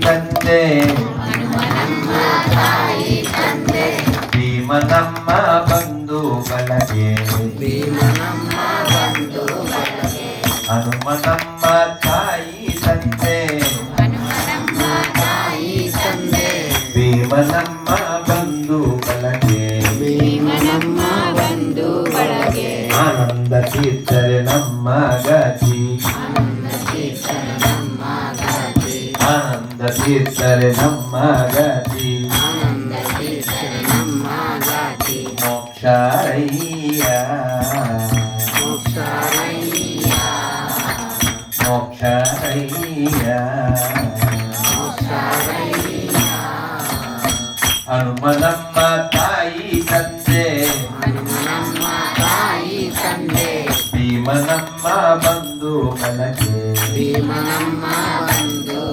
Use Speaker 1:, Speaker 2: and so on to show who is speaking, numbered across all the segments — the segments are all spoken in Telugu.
Speaker 1: ತಂದೆ ಭೀಮನಮ್ಮ ಬಂಧು ಬಳಗೆ ಹನುಮನಮ್ಮ ತಾಯಿ ತಂದೆ ಭೀಮನಮ್ಮ ಬಂಧು ಬಳಗೆ ಆನಂದ ತೀರ್ಥರೆ ನಮ್ಮ ಗತಿ ಆನಂದ ತೀರ್ಥರೆ ನಮ್ಮ ಗತಿ ಮೋಕ್ಷರಯ್ಯ ಮೋಕ್ಷರಯ್ಯ ಹನುಮನಮ್ಮ ತಾಯಿ ತಂದೆ ಭೀಮನಮ್ಮ ಬಂಧು ಬಳಗೆ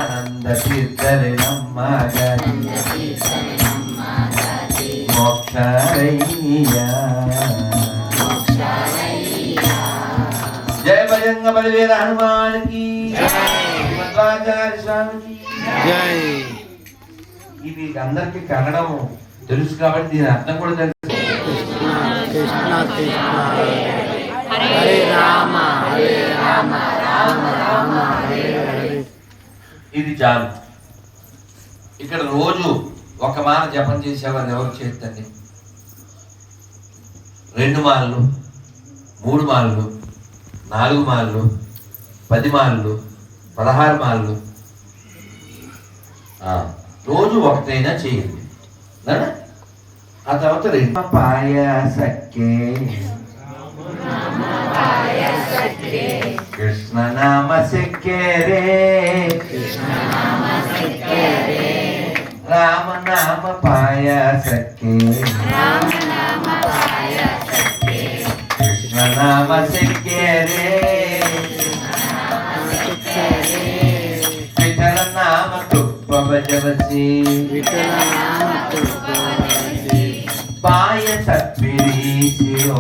Speaker 1: ಆನಂದ ತೀರ್ಥರೆ ನಮ್ಮ ಗತಿ ಮೋಕ್ಷರಯ್ಯ जय बजरंग बलवीर हनुमान की मध्वाचार्य स्वामी की जय। ఇది అందరికీ కన్నడం తెలుసు కాబట్టి దీని అర్థం కూడా తెలుసు. కృష్ణ కృష్ణ హరే రామ హరే రామ రామ రామ హరే హరే. ఇది చాలు. ఇక్కడ రోజు ఒక మాల జపం చేసేవారు ఎవరు చేస్తండి? 2 మాలలు 3 మాలలు 4 మాలలు 10 మాలలు 16 మాలలు రోజు ఒకటైనా చేయండి. ఆ తర్వాత 2 పాయసక్కే కృష్ణ నామ సెక్కే రే రామ నామ పాయసక్కే కృష్ణ నామ సెక్కే రే విఠల నామ తుప్ప భజవసి పాయస పిరీచియో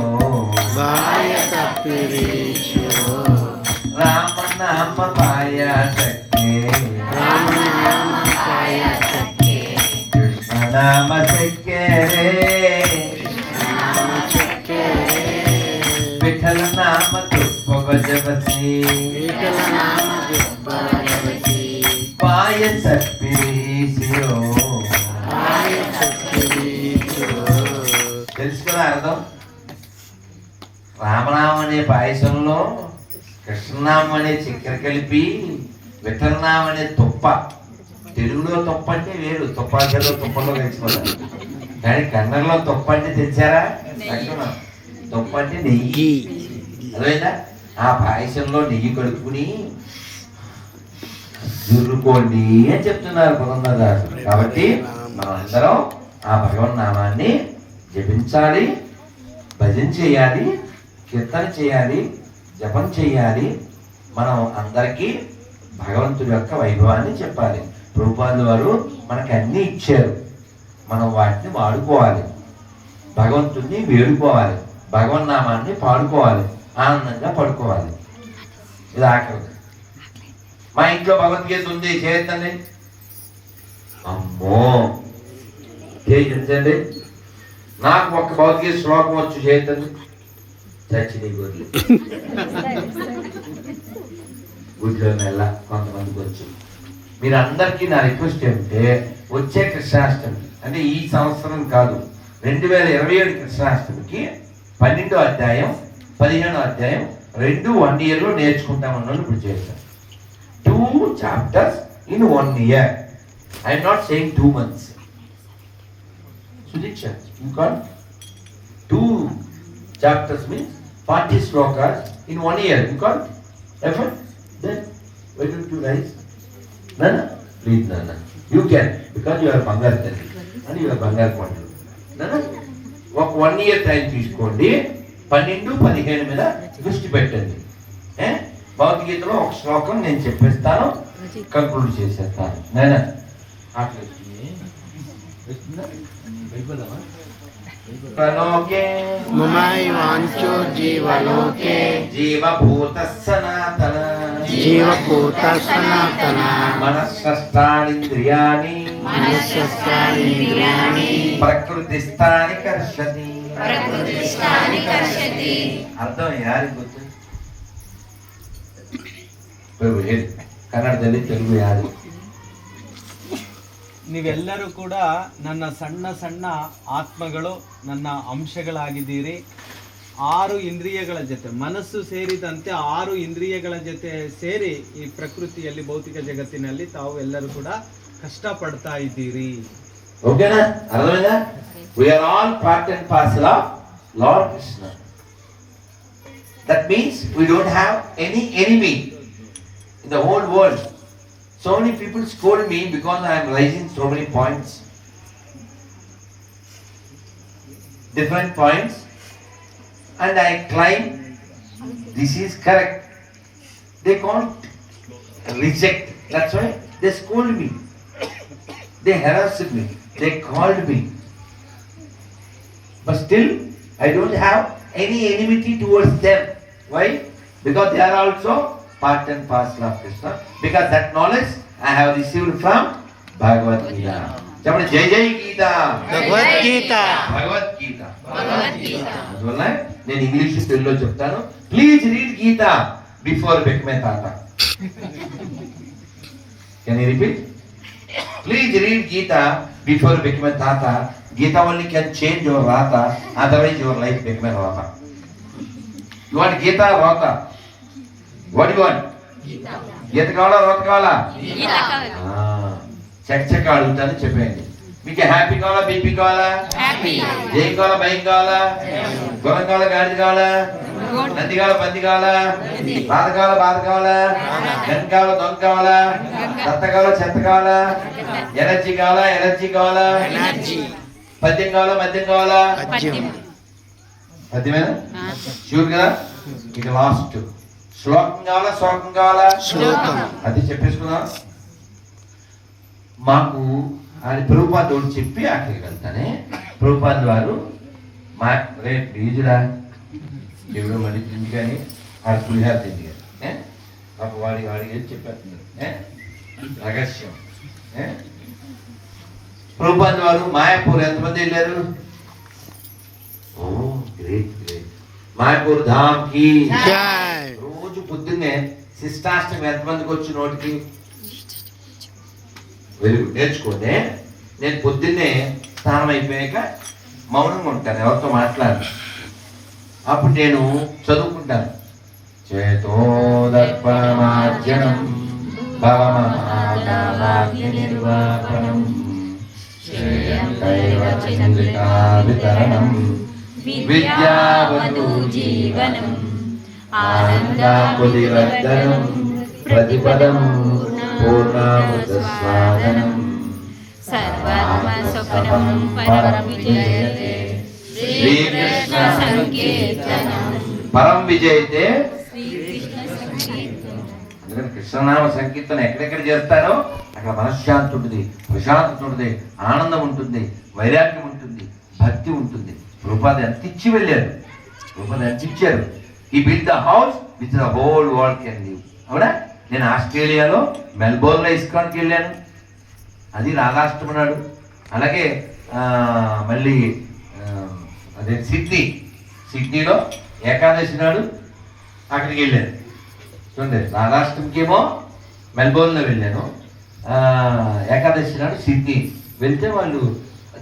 Speaker 1: రామ నామ పాయసక్కే కృష్ణ నామ సెక్కే రే విఠల నామ తుప్ప భజవసి పాయస పిరీచియో. తెలుసుకున్నా అర్థం? రామనామం అనే పాయసంలో కృష్ణనామం అనే చక్కెర కలిపి విఠలనామం అనే తుప్ప. తెలుగులో తుప్ప అంటే వేరు, తుప్పాలో తుప్పలో తెలుసుకోవాలి. కానీ కన్నడలో తుప్ప అంటే తెచ్చారా? తుప్ప అంటే నెయ్యి. అదేనా? ఆ పాయసంలో నెయ్యి కలుపుకుని జుర్రుకోండి అని చెప్తున్నారు పురంధరదాసు. కాబట్టి మనం అందరం ఆ భగవన్నామాన్ని జపించాలి, భజన చేయాలి, కీర్తన చేయాలి, జపం చేయాలి. మనం అందరికీ భగవంతుడి యొక్క వైభవాన్ని చెప్పాలి. ప్రభుపాదుల వారు మనకి అన్నీ ఇచ్చారు, మనం వాటిని వాడుకోవాలి, భగవంతుడిని వేడుకోవాలి, భగవన్నామాన్ని పాడుకోవాలి, ఆనందంగా పడుకోవాలి. ఇది ఆఖరి. మా ఇంట్లో భగవద్గీత ఉంది, చేయొద్దండి. అమ్మో చేయించండి. నాకు ఒక్క భగవద్గీత శ్లోకం వచ్చు, చేయొద్దండి. చచ్చి గొర్రెలు గుడిలో నెల కొంతమందికి వచ్చు. మీరందరికీ నా రిక్వెస్ట్ ఏమిటంటే వచ్చే కృష్ణాష్టమి అంటే ఈ సంవత్సరం కాదు, 2027 కృష్ణాష్టమికి 12వ అధ్యాయం 15వ అధ్యాయం 2 1 yearలో నేర్చుకుంటామన్న ఇప్పుడు చేశాను. 2 chapters in 1 year. I am not saying 2 months. Sudiksha, you got 2 chapters means 40 slokas in 1 year. You got effort? Then why don't you rise? Nana, please Nana. You can because you are Bangar Tandi and you are Bangar Kondu. Nana, ఒక 1 year టైం తీసుకోండి. 12 15 మీద దృష్టి పెట్టండి. భగవద్గీతలో ఒక శ్లోకం నేను చెప్పేస్తాను, కంక్లూడ్ చేసేస్తాను. నేనా ప్రలోకే
Speaker 2: మమైవాంచో జీవలోకే
Speaker 1: జీవభూత సనాతన
Speaker 2: జీవభూత సనాతన
Speaker 1: మనస్సష్టానింద్రియాణి
Speaker 2: మనస్సస్థానింద్రియాణి
Speaker 1: ప్రకృతిస్థాని కర్షతి.
Speaker 3: ಪ್ರಕೃತಿಸ್ಥಾನಿಕರ್ಷತಿ.
Speaker 1: ಅರ್ಥ ಯಾರಿಗೆ ಗೊತ್ತು? ಹೇಳಿ ಕನ್ನಡದಲ್ಲಿ, ತೆಲುಗು ಯಾರು?
Speaker 4: ನೀವೆಲ್ಲರೂ ಕೂಡ ನನ್ನ ಸಣ್ಣ ಸಣ್ಣ ಆತ್ಮಗಳು, ನನ್ನ ಅಂಶಗಳಾಗಿದ್ದೀರಿ. 6 ಇಂದ್ರಿಯಗಳ ಜೊತೆ, ಮನಸ್ಸು ಸೇರಿದಂತೆ 6 ಇಂದ್ರಿಯಗಳ ಜೊತೆ ಸೇರಿ ಈ ಪ್ರಕೃತಿಯಲ್ಲಿ, ಭೌತಿಕ ಜಗತ್ತಿನಲ್ಲಿ ತಾವು ಎಲ್ಲರೂ ಕೂಡ ಕಷ್ಟಪಡ್ತಾ ಇದ್ದೀರಿ.
Speaker 1: ಓಕೆನಾ? ಅರ್ಥమైందా? We are all part and parcel of Lord Krishna. That means we don't have any enemy in the whole world. So many people scold me because I am raising so many points, different points, and I claim this is correct. They can't reject. That's why they scold me. They harassed me. They called me. But still, I don't have any enmity towards them. Why? Because they are also part and parcel of Krishna. Because that knowledge I have received from Bhagavad Gita. Jai Jai Gita.
Speaker 2: Bhagavad Gita
Speaker 1: Bhagavad-gita.
Speaker 3: Bhagavad Gita.
Speaker 1: అందువల్ల నేను ఇంగ్లీష్ తెలుగులో చెప్తాను. Please read Gita before become Tata. Can you repeat? Please read Gita before become Tata. Gita only can change your Rata, otherwise your life become Rata. You want Gita or Rata? What do you want? Gita కావాలా Rata కావాలా?
Speaker 3: గీతా కావాలి.
Speaker 1: చక్క అడుగుతాను, చెప్పండి. మీకు హ్యాపీ కావాలా, బీపీ కావాలా,
Speaker 3: హ్యాపీ.
Speaker 1: జైన్ కావాలా, భయం కావాలా, గుర్రం కావాలా, గాడిద కావాలా, నంది కావాలా, పంది కావాలా, బాధ కావాలా, బాధ కావాలా, గన్ కావాలా, దొంగ కావాలా, చెత్త కావాలా, చెత్త కావాలా, ఎనర్జీ కావాలా, ఎనర్జీ కావాలా,
Speaker 2: ఎనర్జీ
Speaker 1: పద్యం కావాలా, మద్యం కావాలా,
Speaker 2: పద్యం
Speaker 1: పద్యమేనా? షూర్ కదా? ఇది లాస్ట్. శ్లోకం కావాలా, శ్లోకం కావాలా,
Speaker 2: శ్లోకం
Speaker 1: అది చెప్పేసుకుందాం. మాకు ఆయన ప్రభుపాద్ ఒకటి చెప్పి అక్కడికి వెళ్తానే. ప్రభుపాద్ వారు మా రేపు ప్లీజురా ఎవడో మళ్ళీ తిండి కానీ ఆడ పులిహార తిండి కానీ మాకు వాడికి చెప్పేస్తున్నారు రహస్యం. ప్రభుపాద్ వారు మాయాపూర్ ఎంతమంది వెళ్ళారు? ఓ గ్రేట్ గ్రేట్. మాయాపూర్ ధామ్ కి
Speaker 2: జై.
Speaker 1: రోజు పొద్దున్నే శిష్టాష్టమి ఎంతమందికి వచ్చి నోటికి? వెలుగు నేర్చుకోండి. నేను పొద్దున్నే స్నానం అయిపోయాక మౌనంగా ఉంటాను, ఎవరితో మాట్లాడు. అప్పుడు నేను చదువుకుంటాను. చేతోదర్పణమార్జనం భవమహాదానాగ్నిర్వాపనం శ్రేయంతైవ చంద్రికా వితరణం విద్యావతు జీవనం ఆనందాకులివర్ధనం ప్రతిపదం పూర్ణామృతస్వాదనం
Speaker 3: సర్వాత్మసుఖం పరం విజయతే. శ్రీకృష్ణ సంకీర్తనం.
Speaker 1: పరం విజయతే.
Speaker 3: శ్రీకృష్ణ సంకీర్తనం.
Speaker 1: అందుకని కృష్ణనామ సంకీర్తన ఎక్కడెక్కడ చేస్తారో అక్కడ మనశ్శాంతి ఉంటుంది, ప్రశాంతత ఉంటుంది, ఆనందం ఉంటుంది, వైరాగ్యం ఉంటుంది, భక్తి ఉంటుంది. రూపాది ఎంత ఇచ్చి వెళ్ళారు, రూపాది ఎంత ఇచ్చారు. ఈ build the house with the whole world can live. అవునా? నేను ఆస్ట్రేలియాలో మెల్బోర్న్లో ఇస్కాన్కి వెళ్ళాను, అది రాధాష్టమి నాడు. అలాగే మళ్ళీ అదే సిడ్నీలో ఏకాదశి నాడు అక్కడికి వెళ్ళాను. చూడండి, రాధాష్టమికి ఏమో మెల్బోర్న్లో వెళ్ళాను, ఏకాదశి నాడు సిడ్నీ వెళ్తే వాళ్ళు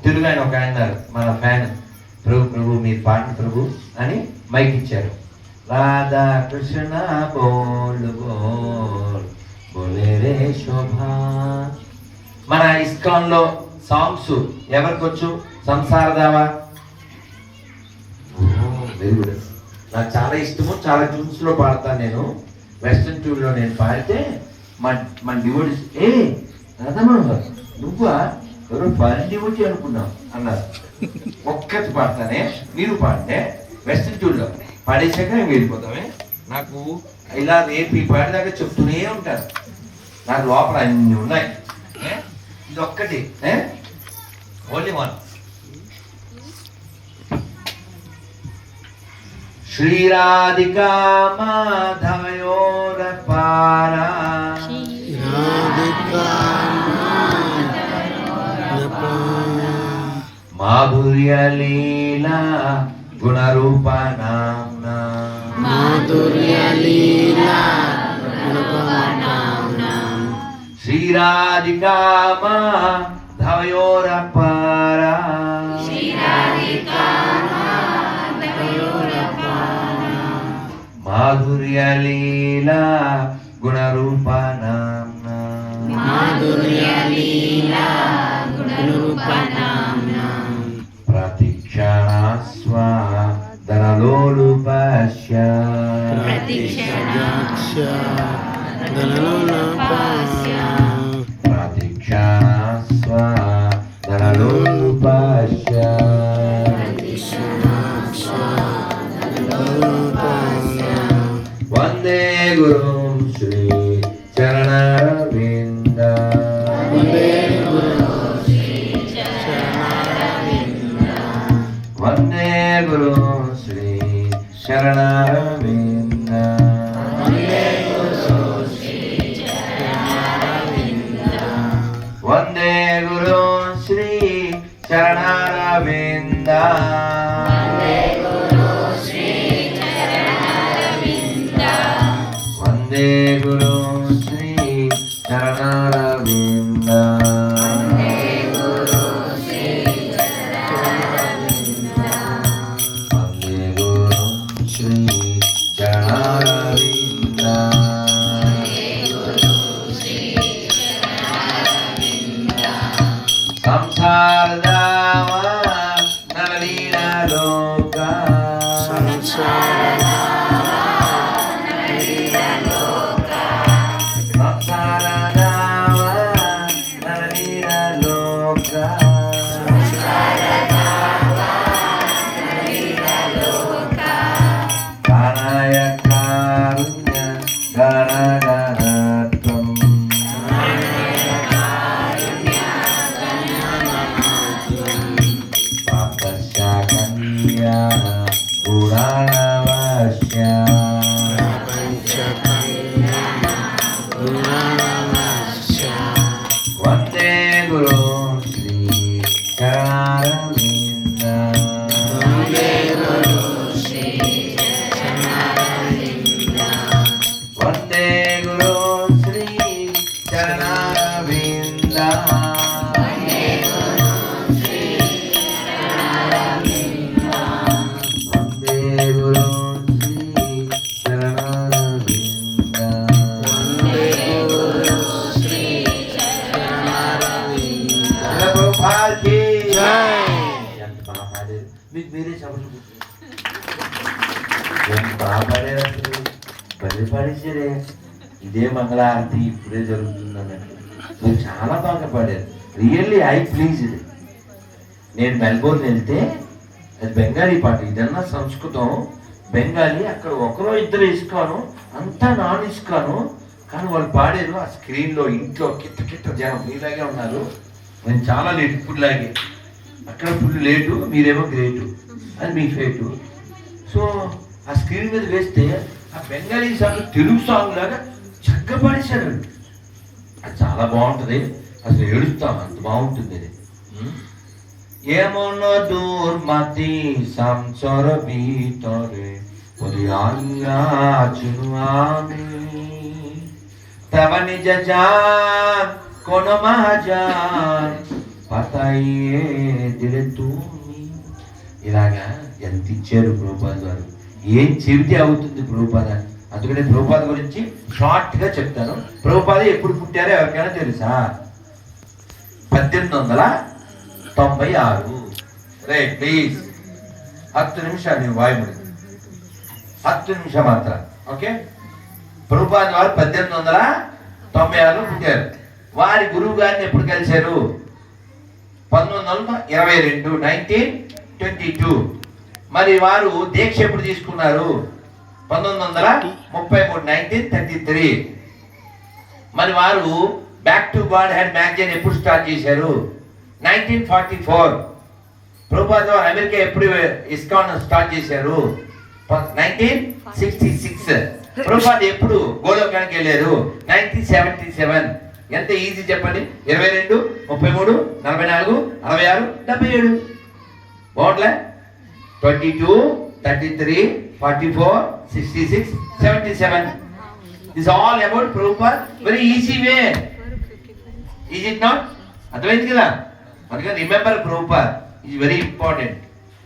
Speaker 1: తెలుగు ఆయన ఒక ఆయన మన ఫ్యాన్, ప్రభు మీరు పాడిన ప్రభు అని మైక్ ఇచ్చారు. రాధా కృష్ణ బోల్ బోల్ బోలే రే శోభా. మన ఇస్కాన్ లో సాంగ్స్ ఎవరికి వచ్చు? సంసారదావా. Very good. నాకు చాలా ఇష్టము, చాలా ట్యూన్స్ లో పాడతాను నేను. వెస్ట్రన్ ట్యూన్ లో నేను పాడితే మన డివోటీస్ రథమనోహర్ నువ్వా ఎవరో ఫారిన్ డివోటీ అనుకున్నావు అన్నారు. ఒక్కటి పాడతానే, మీరు పాడితే వెస్ట్రన్ ట్యూన్ లో పాడేసాక మేము వెళ్ళిపోతామే. నాకు ఇలా రేపు ఈ పాడేదాకా చెప్తూనే ఉంటారు. నాకు లోపల అన్ని ఉన్నాయి. ఇది ఒక్కటి, only one. Shri Radhika Madhayorappara
Speaker 2: Radhika
Speaker 1: Madhurya Leela Gunarupa Namna
Speaker 2: Madhurya Leela Gunarupa
Speaker 1: Shri Radhika Madhayorappara Madhurya Leela Gunarupa Namna
Speaker 2: Madhurya Leela Gunarupa
Speaker 1: Pratikshana Dhanalolupasya
Speaker 2: Pratikshajaksha Dhanalolupasya
Speaker 1: Pratikshana Dhanalolupasya Vande Gurum Shri Charanavinda Vande Gurum Shri Charanavinda Vande Gurum Shri Charanavinda Vande Gurum Shri Charanavinda Vande Gurum Shri Charanavinda Samsara Dama Nagalila Loka
Speaker 2: Samsara
Speaker 1: Samsara Dama Nagalila Loka Kanaya Karunya Ganaganatam Papasya Kanyana Puranavasya Vande Gurum Shri Charanavinda Vande Gurum Shri Charanavinda Vande Gurum Shri Charanavinda Prabhupada ki
Speaker 2: Jai.
Speaker 1: ఎంత బాగా పాడారు. మీకు మీరే చదువు ఎంత బాగా పాడారు అసలు భలే పాడేశారే ఇదే మంగళారతి ఇప్పుడే జరుగుతుంది అన్నట్టు మీరు చాలా బాగా పాడారు రియల్లీ ఐ ప్లీజ్డ్ నేను మెల్బోర్న్ వెళ్తే అది బెంగాలీ పాట ఇదన్నా సంస్కృతం బెంగాలీ అక్కడ ఒకరో ఇద్దరు ఇసుకాను అంతా నాన్ ఇసుకాను కానీ వాళ్ళు పాడారు ఆ స్క్రీన్లో ఇంట్లో కిట్ట కిట్ట జనం మీలాగే ఉన్నారు నేను చాలా లేట్ ఇప్పుడులాగే అక్కడ ఫుల్ లేటు మీరేమో గ్రేటు అది మీ ఫేటు సో ఆ స్క్రీన్ మీద వేస్తే ఆ బెంగాలీ సాంగ్ తెలుగు సాంగ్ లాగా చక్కగా పాడేశారు అది చాలా బాగుంటుంది అసలు ఏడుస్తాం అంత బాగుంటుంది అది এমন দুর্মাতি সংসার ভিতরে পরিয়াঙ্গা চিনু আমি তব নিজ জান কোন মহাজান পাতাইয়ে দিলে তুমি ఇలాగా ఎంత ఇచ్చారు ప్రభుపాద గారు ఏం చెబితే అవుతుంది ప్రభుపాద అందుకనే ప్రభుపాద గురించి షార్ట్ గా చెప్తాను ప్రభుపాద ఎప్పుడు పుట్టారో ఎవరికైనా తెలుసా 1896 రే ప్లీజ్ 10 నిమిషాలు ನೀವು వాయుముడి 10 నిమిషం మాత్రం ఓకే ప్రభుపాద వారు 1896 పుట్టారు వారి గురువు గారిని ఎప్పుడు కలిశారు 1922 1922 మరి వారు దీక్ష ఎప్పుడు తీసుకున్నారు 1933 1933 మరి వారు back to God head magazine ఎప్పుడు స్టార్ట్ చేశారు 1944 ప్రభుపాద అమెరికా ఎప్పుడు ఇస్కాన్ స్టార్ట్ చేశారు 1966. ప్రభుపాద ఎప్పుడు గోలోకానికి వెళ్ళారు? 1977. ఎంత ఈజీ చెప్పండి. 22, 33, 44, 66, 77. బాగుంట్లే? 22, 33, 44, 66, 77. This all about Prabhupada. Very easy way. Is it not? అర్థమైంది కదా? అందుకని remember Prabhupada is very important.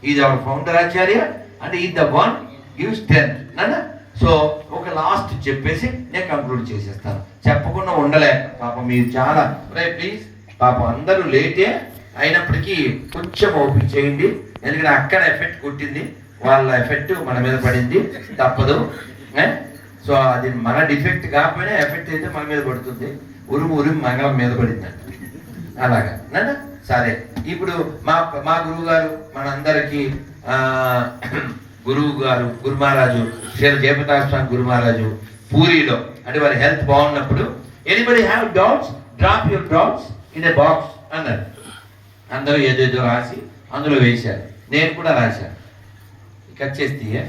Speaker 1: He is our founder Acharya and he is the one gives strength. నానా? సో ఒక లాస్ట్ చెప్పేసి నేను కంక్లూడ్ చేసేస్తాను. చెప్పకుండా ఉండలేక పాపం మీరు చాలా ప్లీజ్ పాపం అందరూ లేటే అయినప్పటికీ కొంచెం ఓపిక చేయండి. ఎందుకంటే అక్కడ ఎఫెక్ట్ కొట్టింది, వాళ్ళ ఎఫెక్ట్ మన మీద పడింది, తప్పదు. సో అది మన డిఫెక్ట్ కాకపోయినా ఎఫెక్ట్ అయితే మన మీద పడుతుంది. ఉరుము మంగళం మీద పడిందండి. అలాగా నాన్న. సరే, ఇప్పుడు మా గురువు గారు మనందరికీ గురువు గారు గురు మహారాజు శ్రీ జయప్రకాశ్ స్వామి గురు మహారాజు పూరిలో అంటే వారి హెల్త్ బాగున్నప్పుడు anybody have doubts drop your doubts in a box అన్నారు. అందరూ ఏదేదో రాసి అందులో వేశారు. నేను కూడా రాశాను. కట్ చేస్తే